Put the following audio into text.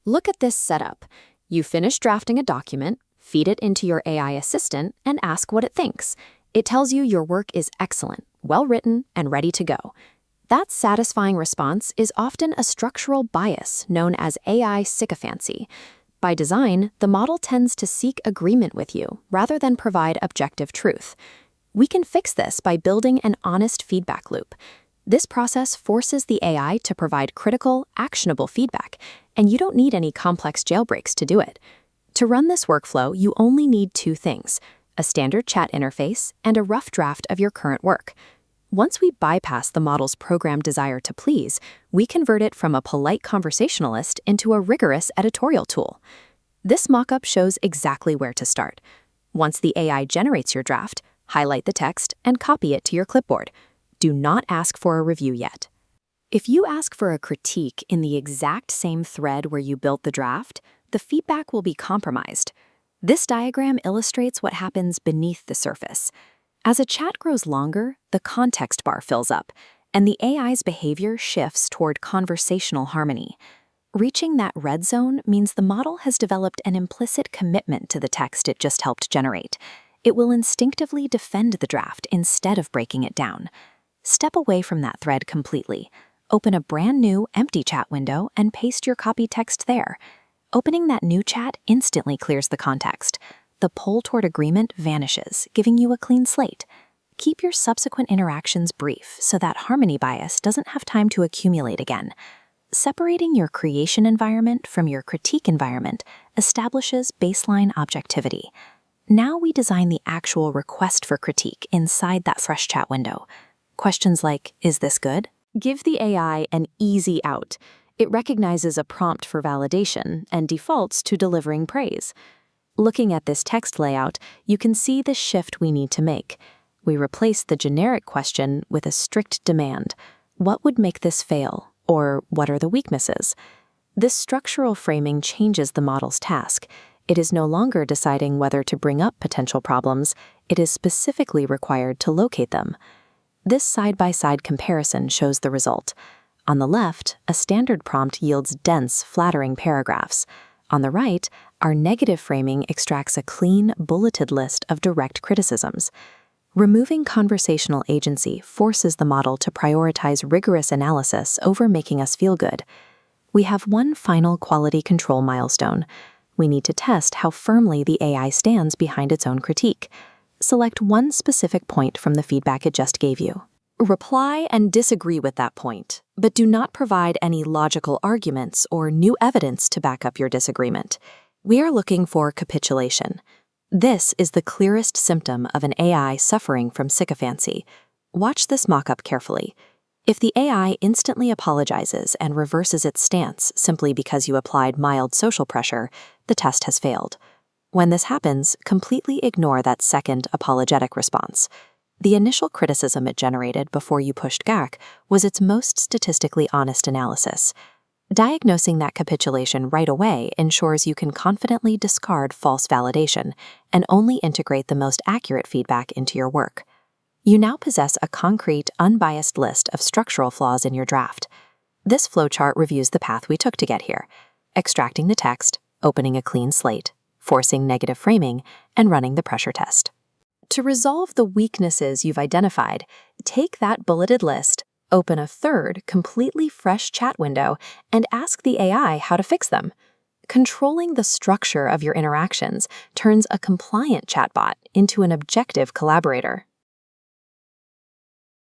Look at this setup. You finish drafting a document, feed it into your AI assistant, and ask what it thinks. It tells you your work is excellent, well-written, and ready to go. That satisfying response is often a structural bias known as AI sycophancy. By design, the model tends to seek agreement with you rather than provide objective truth. We can fix this by building an honest feedback loop. This process forces the AI to provide critical, actionable feedback, and you don't need any complex jailbreaks to do it. To run this workflow, you only need two things: a standard chat interface and a rough draft of your current work. Once we bypass the model's programmed desire to please, we convert it from a polite conversationalist into a rigorous editorial tool. This mockup shows exactly where to start. Once the AI generates your draft, highlight the text and copy it to your clipboard. Do not ask for a review yet. If you ask for a critique in the exact same thread where you built the draft, the feedback will be compromised. This diagram illustrates what happens beneath the surface. As a chat grows longer, the context bar fills up, and the AI's behavior shifts toward conversational harmony. Reaching that red zone means the model has developed an implicit commitment to the text it just helped generate. It will instinctively defend the draft instead of breaking it down. Step away from that thread completely. Open a brand new, empty chat window and paste your copy text there. Opening that new chat instantly clears the context. The pull toward agreement vanishes, giving you a clean slate. Keep your subsequent interactions brief so that harmony bias doesn't have time to accumulate again. Separating your creation environment from your critique environment establishes baseline objectivity. Now we design the actual request for critique inside that fresh chat window. Questions like, "Is this good?" give the AI an easy out. It recognizes a prompt for validation and defaults to delivering praise. Looking at this text layout, you can see the shift we need to make. We replace the generic question with a strict demand. What would make this fail? Or what are the weaknesses? This structural framing changes the model's task. It is no longer deciding whether to bring up potential problems. It is specifically required to locate them. This side-by-side comparison shows the result. On the left, a standard prompt yields dense, flattering paragraphs. On the right, our negative framing extracts a clean, bulleted list of direct criticisms. Removing conversational agency forces the model to prioritize rigorous analysis over making us feel good. We have one final quality control milestone. We need to test how firmly the AI stands behind its own critique. Select one specific point from the feedback it just gave you. Reply and disagree with that point, but do not provide any logical arguments or new evidence to back up your disagreement. We are looking for capitulation. This is the clearest symptom of an AI suffering from sycophancy. Watch this mockup carefully. If the AI instantly apologizes and reverses its stance simply because you applied mild social pressure, the test has failed. When this happens, completely ignore that second apologetic response. The initial criticism it generated before you pushed back was its most statistically honest analysis. Diagnosing that capitulation right away ensures you can confidently discard false validation and only integrate the most accurate feedback into your work. You now possess a concrete, unbiased list of structural flaws in your draft. This flowchart reviews the path we took to get here: extracting the text, opening a clean slate, forcing negative framing, and running the pressure test. To resolve the weaknesses you've identified, take that bulleted list, open a third, completely fresh chat window, and ask the AI how to fix them. Controlling the structure of your interactions turns a compliant chatbot into an objective collaborator.